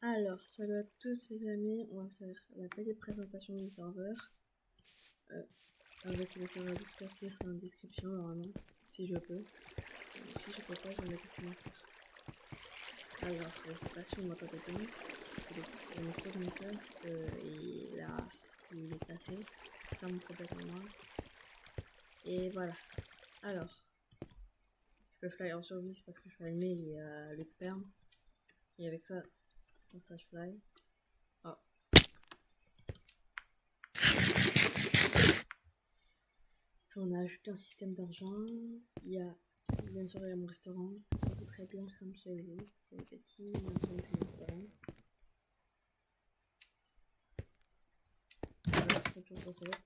Alors, salut à tous les amis, on va faire la petite présentation du serveur avec le serveur Discord qui sera en description normalement, si je peux. Si je peux pas, je vais mettre en commentaire. Alors, je sais pas si vous m'entendez bien, parce que le micro de mon casque, il est cassé, c'est ça mon problème à moi. Et voilà. Alors, je peux fly en survie parce que je suis allumé, il y a l'expert. Et avec ça je fly. Oh. On a ajouté un système d'argent. Il y a bien sûr il y a mon restaurant. Ça coûte très bien comme chez vous. C'est petit, maintenant c'est mon restaurant. Alors, c'est toujours recette.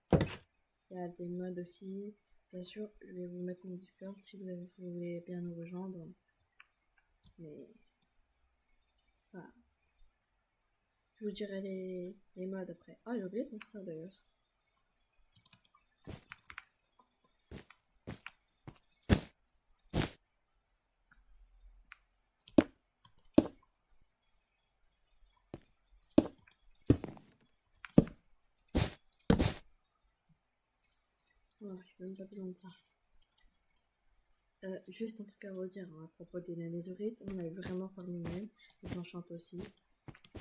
Il y a des modes aussi. Bien sûr, je vais vous mettre mon Discord si vous voulez bien nous rejoindre. Mais ça, je vous dirai les modes après. Ah, j'ai oublié de faire ça d'ailleurs. Ouais, j'ai même pas besoin de ça. Juste un truc à vous dire à propos des nanézurites, on a eu vraiment par nous-mêmes, ils s'enchantent aussi,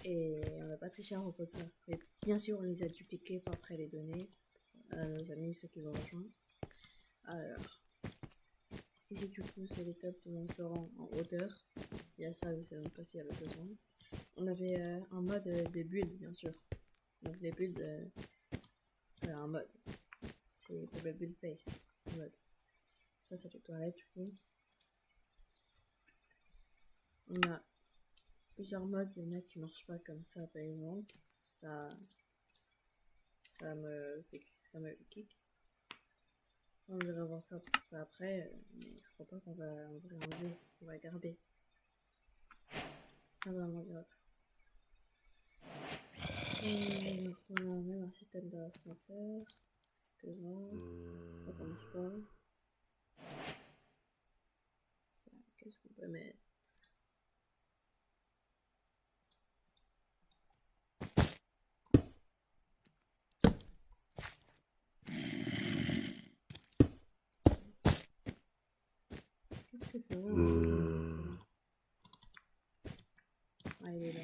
et on n'a pas triché à propos de ça. Et bien sûr, on les a dupliqués pour après les donner à nos amis, ceux qui ont rejoint. Alors, ici du coup, c'est les tops de mon restaurant en hauteur. Il y a ça, vous savez pas s'il y avait besoin. On avait un mode des builds, bien sûr. Donc les builds, c'est un mode. Ça s'appelle build paste, mode. Ça, c'est les toilettes du coup. On a plusieurs modes, il y en a qui marchent pas comme ça par exemple. Ça me kick. On verra voir ça après, mais je crois pas qu'on va enlever, on va garder. C'est pas vraiment grave. Donc on a même un système d'ascenseur, etc. Ça marche pas. Ça, qu'est-ce qu'on peut mettre? Qu'est-ce que je fais là? Ah, il est là.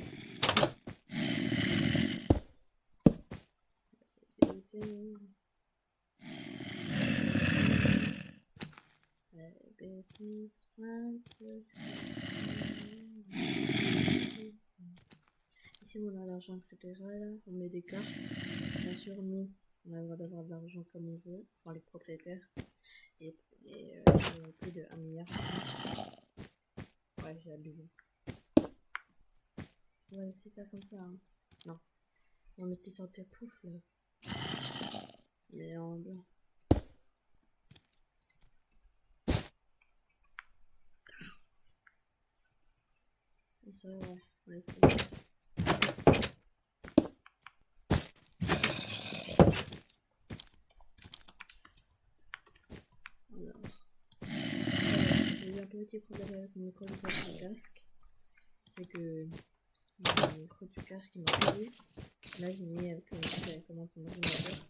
Ici on a l'argent, etc. Là, on met des cartes. Bien sûr, nous, on a le droit d'avoir de l'argent comme on veut, enfin les propriétaires. Et plus de 1 milliard. Ouais, j'ai abusé. On va laisser ça comme ça. Hein. Non. On va mettre les sorties pouf là. Mais en blanc. Et ça, ouais. On laisse comme ça. J'ai eu un petit problème avec mon micro du casque. C'est que le micro du casque il m'a plu. Là j'ai mis avec le micro directement pour mon ordinateur.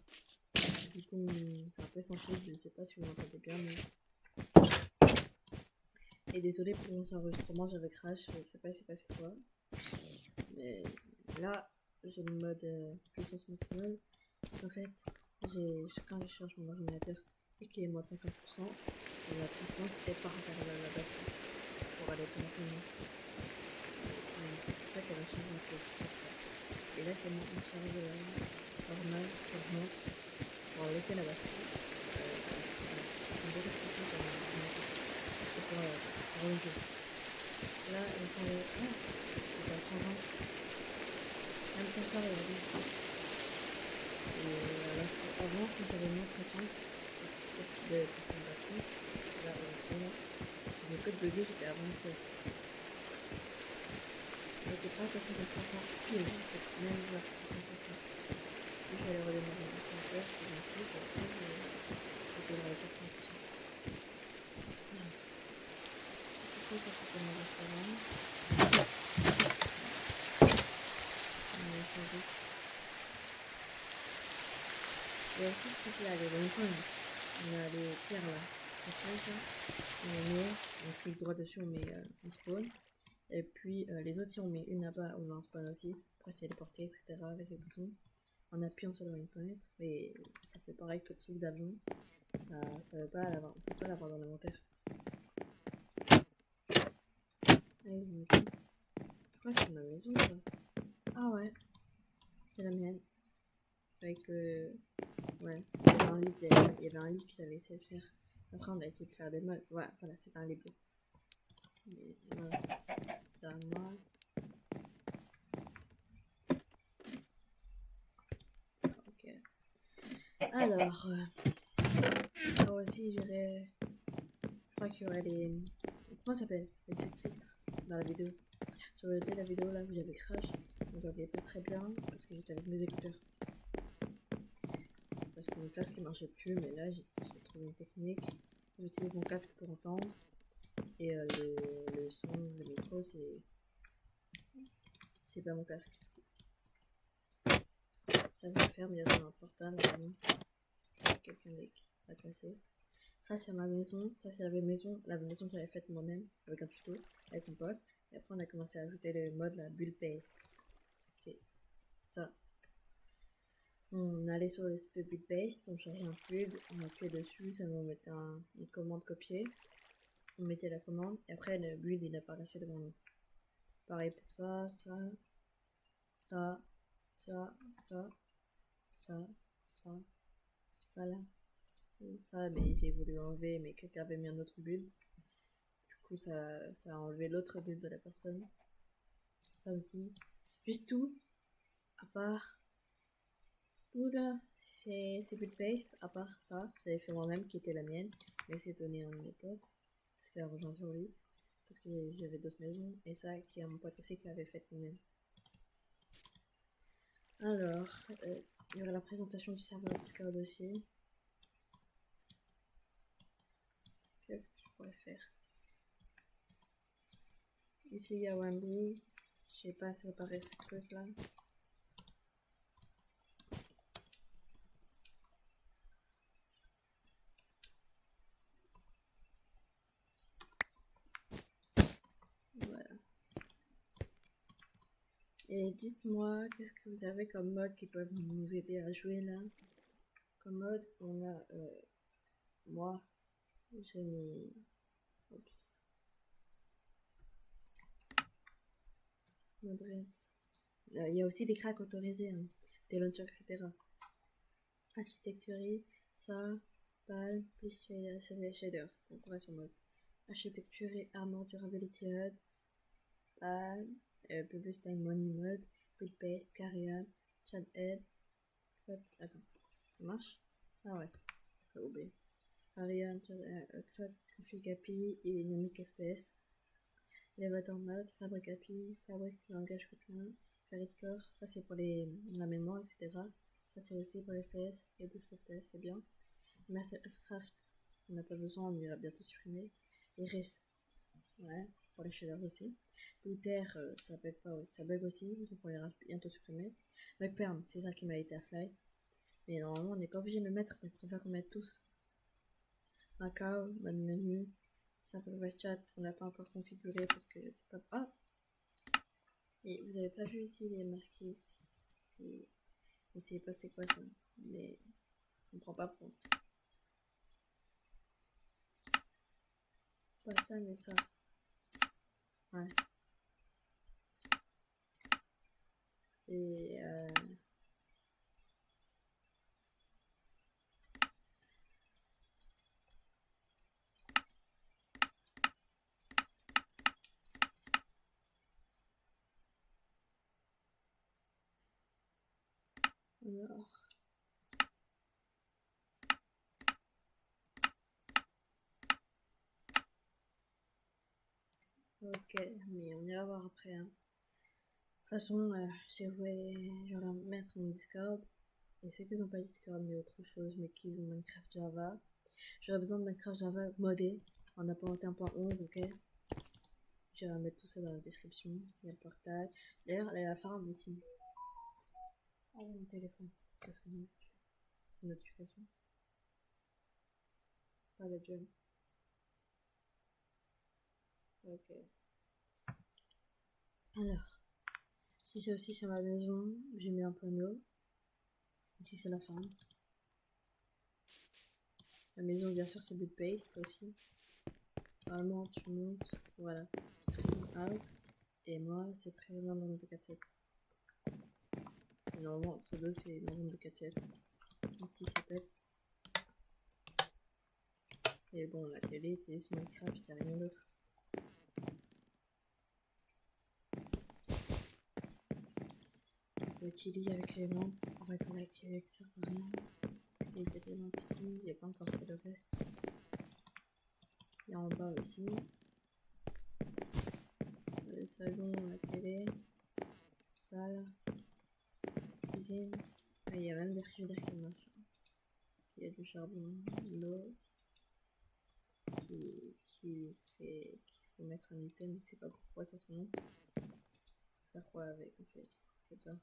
Du coup c'est un peu sensible, je sais pas si vous m'entendez bien mais... Et désolé pour mon enregistrement, j'avais crash, je sais pas si c'est passé quoi. Mais là j'ai le mode puissance maximale. Parce qu'en fait, quand je charge mon ordinateur et qu'il est moins de 50%, la puissance est part vers la batterie pour aller plus rapidement. C'est pour ça qu'elle a changé un peu. Et là, c'est une charge normale qui remonte pour laisser la batterie. Une bonne puissance dans l'ordinateur. C'est pour le jeu. Là, elle s'en est. Elle va changer. Même comme ça, regardez. Et avant, quand j'avais moins de 50% de batterie, là, le code de jeu j'étais à 20 pièces. Mais c'est pas passé de 300 pile, c'est même vers 60%. Puis je vais aller redémarrer mon compteur, je vais m'en foutre, et après je vais démarrer 80%. Voilà. Du coup, ça c'était mon restaurant. Il y a aussi ce truc là, les waypoints. On a les pierres là. Ça. On clique droit dessus, on met un spawn. Et puis les autres, si on met une là-bas, on met un spawn aussi. Après, c'est téléporter, etc. avec les boutons. En appuyant sur le waypoint. Et ça fait pareil que le truc d'avion. Ça veut pas l'avoir. On peut pas l'avoir dans l'inventaire. Allez, je me dis. Je crois que c'est ma maison ça. Ah ouais. C'est la mienne. Avec le. Ouais. Il y avait un livre que j'avais essayé de faire. Après, on a essayé de faire des modes. Ouais, voilà, c'est un livre. Mais voilà. Ça, moi. Ok. Alors. Moi aussi, j'irais. Je crois qu'il y aurait les. Comment ça s'appelle? Les sous-titres dans la vidéo. J'ai regardé la vidéo là où j'avais crash. Je n'entendais pas très bien parce que j'étais avec mes écouteurs. Parce que mon casque il marchait plus, mais là j'ai trouvé une technique. J'utilise mon casque pour entendre. Et le son, le micro, c'est pas mon casque. Ça va faire, mais il y a un portable vraiment. Quelqu'un l'a cassé. Ça c'est ma maison, ça c'est la maison que j'avais faite moi-même avec un tuto, avec mon pote. Et après on a commencé à ajouter le mode la build paste. C'est ça. On allait sur le site de build paste, on changeait un build, on appuyait dessus, ça nous mettait une commande copier. On mettait la commande et après le build il apparaissait devant nous. Pareil pour ça, ça, ça, ça, ça, ça, ça, ça là. Ça, mais j'ai voulu enlever, mais quelqu'un avait mis un autre build. Du coup, ça a enlevé l'autre build de la personne. Ça aussi. Juste tout, à part. Oula, c'est build paste, à part ça, j'avais fait moi-même qui était la mienne, mais j'ai donné à un de mes potes, parce qu'il a rejoint sur lui, parce que j'avais d'autres maisons, et ça, qui est à mon pote aussi qui l'avait fait lui-même. Alors, il y aura la présentation du serveur Discord aussi. Qu'est-ce que je pourrais faire? Ici, il y a Wambly. Je sais pas si ça paraît ce truc là. Voilà. Et dites-moi, qu'est-ce que vous avez comme mode qui peuvent nous aider à jouer là? Comme mode, on a. Moi, j'ai mis. Oups. Moderate. Il y a aussi des cracks autorisés, hein. Des launchers, etc. Architecture, ça, PAL, plus shaders. Donc on va sur mode. Architecture, armor, durability HUD, PAL, publish time money mode, build paste, carrion, chat head. Attends, ça marche? Ah ouais, j'ai oublié. Carrion, cloud, config API et dynamic FPS. Elevator mode, fabric API, fabric langage Kotlin, Farid Core, ça c'est pour la mémoire, etc. Ça c'est aussi pour les FPS et boost FPS, c'est bien. Master Craft, on n'a pas besoin, on ira bientôt supprimer. Iris, ouais, pour les shaders aussi. Luther, ça bug pas, ça bug aussi, donc on ira bientôt supprimer. Bugperm, c'est ça qui m'a été à fly. Mais normalement, on n'est pas obligé de le mettre, mais je préfère qu'on mette tous. Macao, mode menu, simple voice chat, on n'a pas encore configuré parce que c'est pas. Ah! Et vous avez pas vu ici les marqués, je sais pas c'est quoi ça, mais on prend pas pour. Pas ça, mais ça. Ouais. Et alors. Ok, mais on ira voir après. Hein. De toute façon, j'aurais mettre mon Discord. Et ceux qui n'ont pas Discord, mais autre chose, mais qui ont Minecraft Java. J'aurais besoin de Minecraft Java modé en implémenté 1.11, ok? J'irai mettre tout ça dans la description. Il y a le portail. D'ailleurs, il y a la farm aussi. Ah, mon téléphone. Qu'est-ce que c'est une notification. Pas la jump. Ok. Alors, si c'est aussi sur ma maison, j'ai mis un panneau. Ici c'est la ferme. La maison bien sûr c'est Budpaste aussi. Normalement tu montes, voilà. House. Et moi c'est président dans de 4-7. Normalement le pseudo c'est dans de 4-7. Un petit setup. Et bon la télé c'est juste Minecraft, y'a rien d'autre. Petit lit avec les lampes, on va désactiver que ça sert à rien. C'était des lampes ici, j'ai pas encore fait le reste. Et en bas aussi. Le salon, la télé, salle, cuisine. Ah, il y a même des frigidaires qui marchent. Il y a du charbon, de l'eau. Qu'il faut mettre un item, je sais pas pourquoi ça se monte. Faire quoi avec en fait, je sais pas.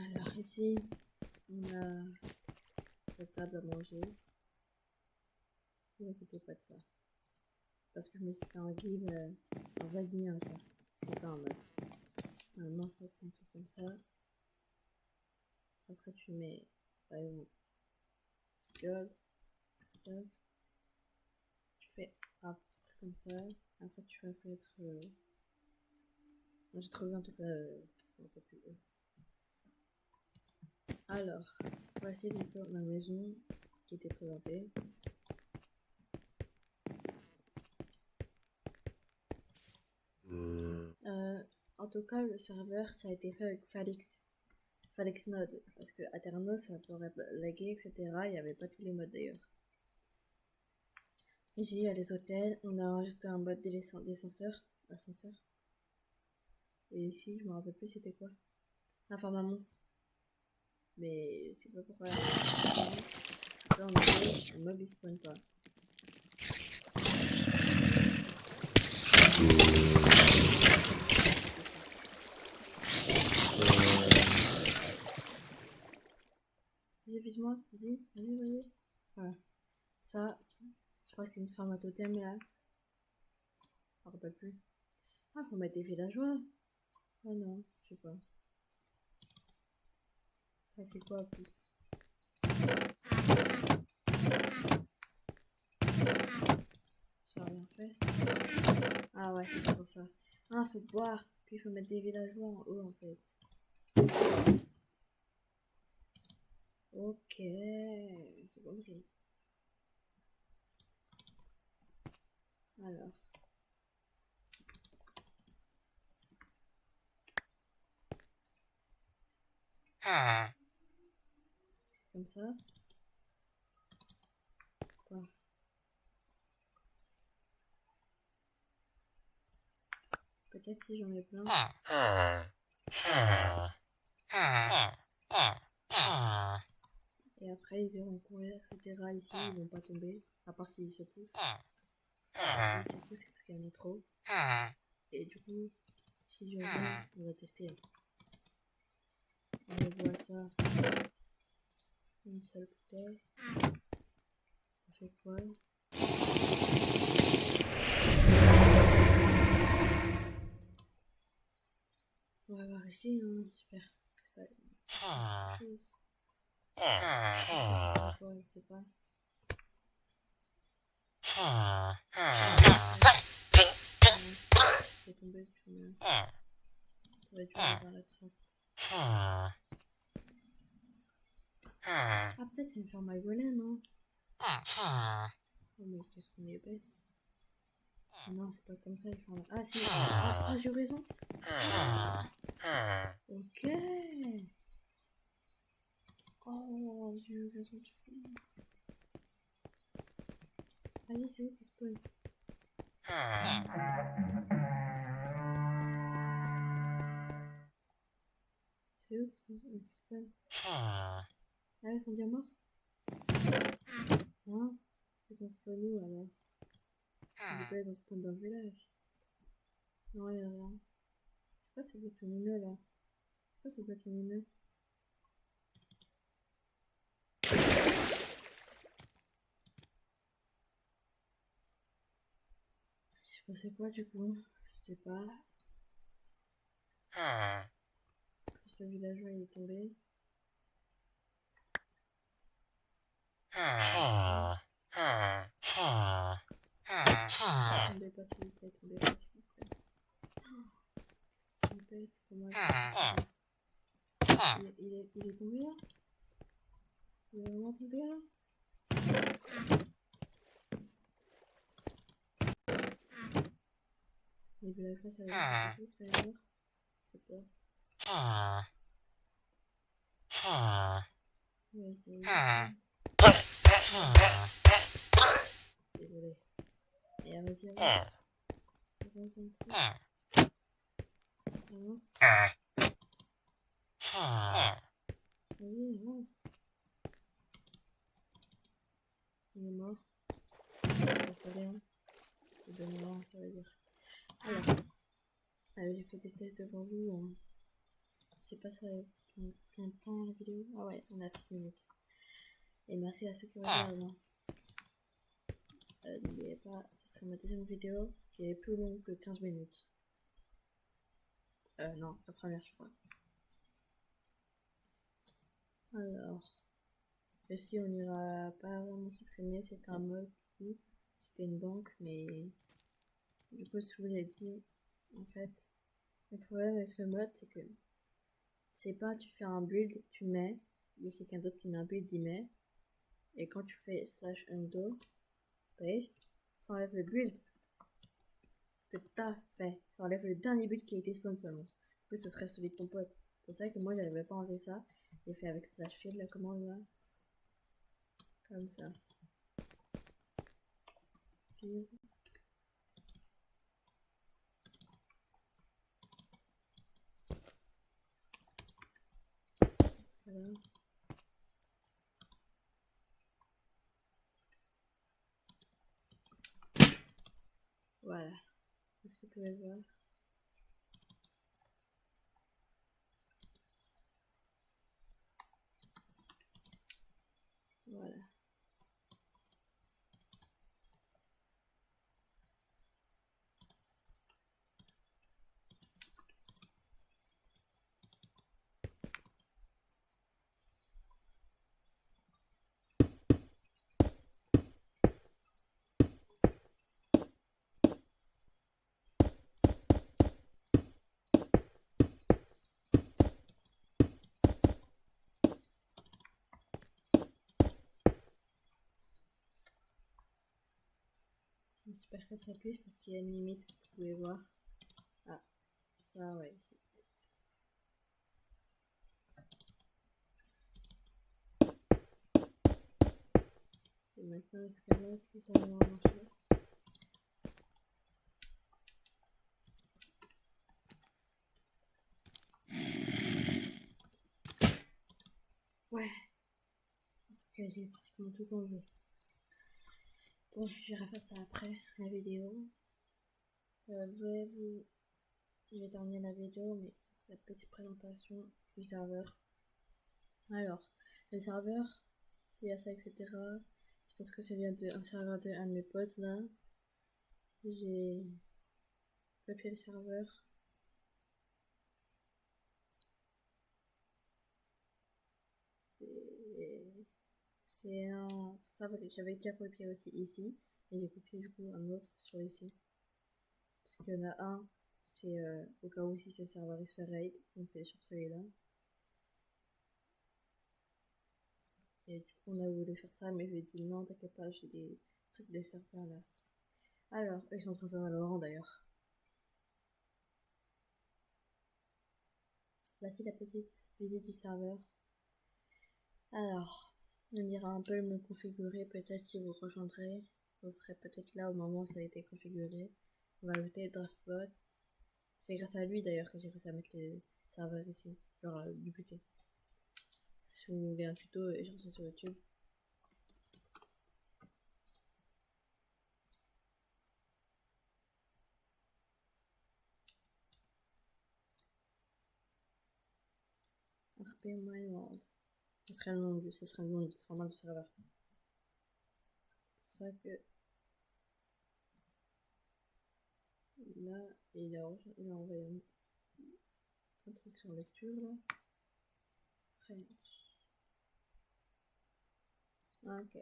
Alors ici, on a la table à manger. Ne vous inquiétez pas de ça. Parce que je me suis fait un guide en vanille ça. C'est pas un mode. Normalement, je crois que c'est un truc comme ça. Après, tu mets, par exemple, gold, top. Tu fais un truc comme ça. Après, tu vas mettre. J'ai trouvé en tout cas un peu plus haut. Alors, voici donc ma maison qui était présentée. En tout cas, le serveur, ça a été fait avec Falix Node. Parce que Aterno, ça pourrait laguer, etc. Il n'y avait pas tous les modes d'ailleurs. Ici, il y a les hôtels. On a rajouté un mode d'ascenseur. Ascenseur. Et ici, je me rappelle plus c'était quoi. Un format monstre. Mais je sais pas pourquoi. C'est pas en effet, le mob il spawn pas. Vas-y, vise-moi, vas-y. Voilà. Ça, je crois que c'est une ferme à totem là. Je me rappelle plus. Ah, faut mettre des villageois. Ah non, je sais pas. Ça fait quoi en plus? Ça a rien fait. Ah ouais, c'est pour ça. Ah, faut boire. Puis il faut mettre des villageois en haut en fait. Ok, c'est compris. Alors. C'est comme ça. Quoi? Peut-être si j'en mets plein. Et après, ils iront courir, etc. Ici, ils vont pas tomber. À part s'ils se poussent. S'ils se poussent, c'est parce qu'il y en a trop. Et du coup, si je viens, on va tester. On voit ça. Une seule bouteille. Ça fait quoi? On va voir ici, hein. J'espère que ça. Chose. Quoi, je sais pas. Je vais tomber, tu me. T'aurais dû aller dans la trappe. Ah, peut-être c'est une ferme à golem, hein. Oh, mais qu'est-ce qu'on est bête. Non, c'est pas comme ça, il faut. Ah, si. Ah, j'ai eu raison. Ok. Oh, j'ai eu raison de fou. Vas-y, c'est où qui spawn? C'est où qui spawn? Ah, ils sont bien morts? Hein? Ils ont spawn où alors? Ils ont spawn dans le village. Non, il y a rien. Je sais pas, c'est le lumineux là. Pourquoi c'est bloque lumineux? Je sais pas c'est quoi du coup. Je sais pas. Ce villageois il est tombé. Tombez pas s'il vous plaît, tombez pas s'il vous plaît. Qu'est-ce qu'il répète? Comment il est tombé là? Il est vraiment tombé là? Les villageois ça va être quelque chose quand même. Je sais pas. Ouais, c'est... Désolé. Et vas-y, avance. Avance dans le truc. Avance. Vas-y, avance. Il est mort. Ça fallait, hein. Je donne rien, ça veut dire. Alors, j'ai fait des tests devant vous. Hein. Je sais pas ça va prendre combien de temps la vidéo. Ah ouais, on a 6 minutes. Et merci à ceux qui regardent. Hein. N'oubliez pas, ce serait ma deuxième vidéo qui est plus longue que 15 minutes. Non, la première, je crois. Alors, ici on n'ira pas vraiment supprimer, c'est un mode du coup. C'était une banque, mais du coup, ce que je vous ai dit, en fait, le problème avec le mode, c'est que c'est pas tu fais un build, tu mets, il y a quelqu'un d'autre qui met un build, il met, et quand tu fais slash undo, paste, ça enlève le build que t'as fait, ça enlève le dernier build qui a été spawn seulement. Du coup, ce serait celui de ton pote. C'est pour ça que moi, j'arrivais pas à enlever ça. J'ai fait avec slash field la commande là, comme ça. Field. Voilà. Voilà. Est-ce que vous pouvez voir? Voilà. J'espère que ça puisse parce qu'il y a une limite, ce que vous pouvez voir. Ah, ça, ouais, ici. Et maintenant, le scanner qui s'en va marcher. Ouais. Ok, j'ai pratiquement tout enlevé. Bon, je vais refaire ça après la vidéo. Je vais terminer la vidéo, mais la petite présentation du serveur. Alors, le serveur, il y a ça, etc. C'est parce que ça vient d'un serveur de un de mes potes là. J'ai copié le serveur. C'est un serveur que j'avais déjà copié aussi ici. Et j'ai copié du coup un autre sur ici. Parce qu'il y en a un, c'est au cas où si ce serveur il se fait raid, on fait sur celui-là. Et du coup, on a voulu faire ça, mais je lui ai dit non, t'inquiète pas, j'ai des trucs de serveurs là. Alors, ils sont en train de faire Valorant d'ailleurs. Voici la petite visite du serveur. Alors, on ira un peu me configurer, peut-être si vous rejoindrez. Vous serez peut-être là au moment où ça a été configuré. On va ajouter Draftbot. C'est grâce à lui d'ailleurs que j'ai réussi à mettre le serveur ici, genre dupliqué. Si vous voulez un tuto, j'en sais sur YouTube. Open My World. Ce serait le nom du serveur. C'est pour ça que là, il a envoyé un truc sur lecture là. French. Ok.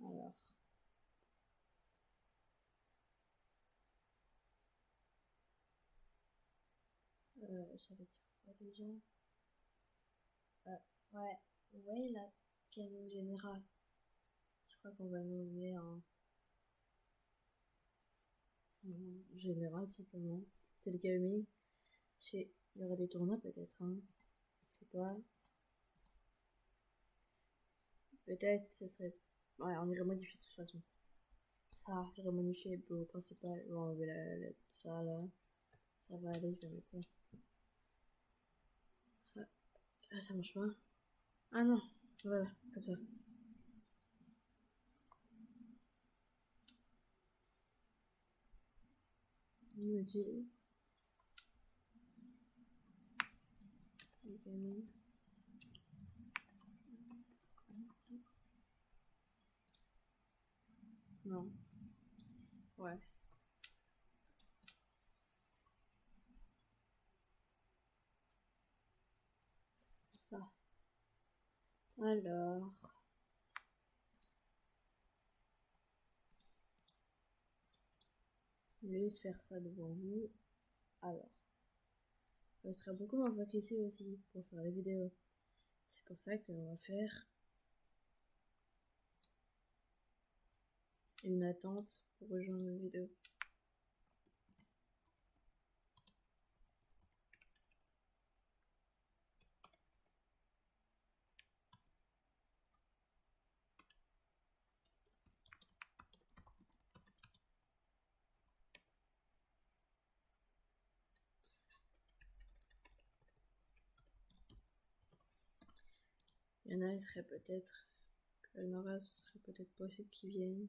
Alors. J'avais dit quoi déjà? Ouais. Ouais, la canon générale. Je crois qu'on va nommer un général simplement. C'est le gaming. Il y aura des tournois peut-être, hein. Je sais pas. Peut-être ce serait. Ouais, on irait modifier de toute façon. Ça, j'irai modifier le bureau principal. On va enlever ça là. Ça va aller, je vais mettre ça. Ah, ça marche pas. Ah non, voilà, comme ça. Il me dit. Non. Ouais. Ça. Alors. Je vais juste faire ça devant vous. Alors. Je serai beaucoup moins focusé aussi pour faire les vidéos. C'est pour ça qu'on va faire une attente pour rejoindre nos vidéos. Il y en a, il serait peut-être. Il y en aura, ce serait peut-être possible qu'ils viennent.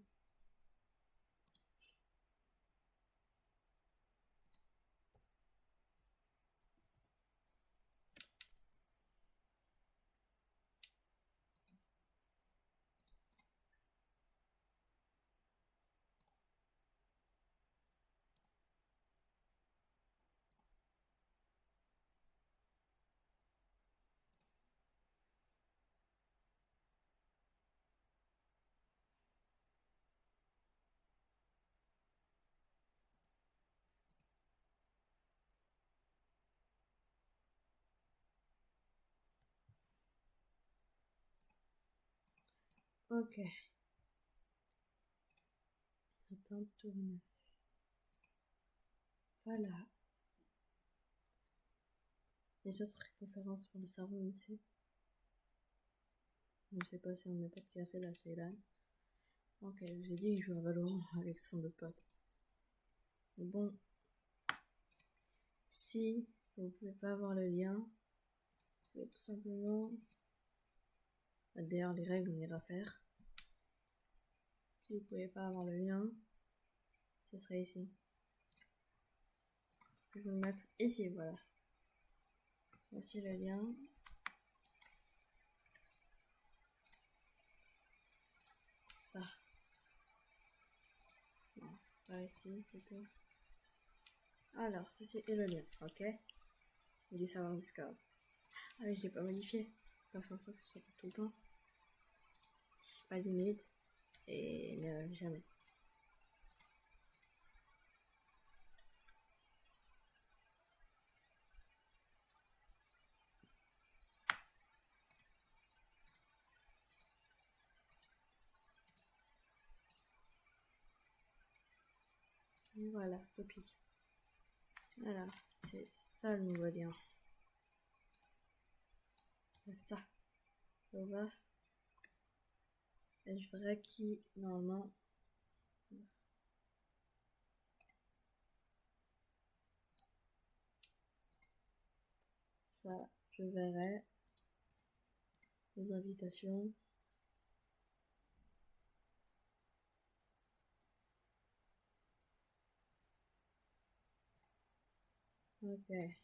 Ok. Attends, tournage. Voilà. Et ça serait conférence pour le cerveau aussi. Je sais pas si on met pas de café là, c'est là. Ok, je vous ai dit, il joue à Valorant avec son autre pote. Bon. Si vous pouvez pas avoir le lien, vous pouvez tout simplement. D'ailleurs, les règles, on ira faire. Si vous pouvez pas avoir le lien, ce serait ici. Je vais vous le mettre ici, voilà. Voici le lien. Ça. Non, ça ici, plutôt. Alors, ceci est le lien, ok. Vous dites savoir Discord. Ah oui, je l'ai pas modifié. Pas forcément que ce soit pour tout le temps. Pas de limite. Et jamais. Voilà, copie. Voilà, c'est ça le nouveau lien. Ça. On va. Et je verrai qui, normalement. Ça, je verrai. Les invitations. Ok.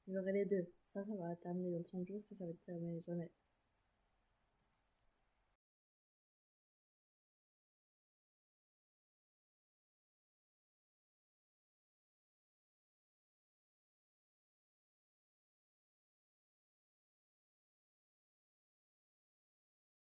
J'aurai les deux. Ça va terminer dans 30 jours. Ça va terminer jamais.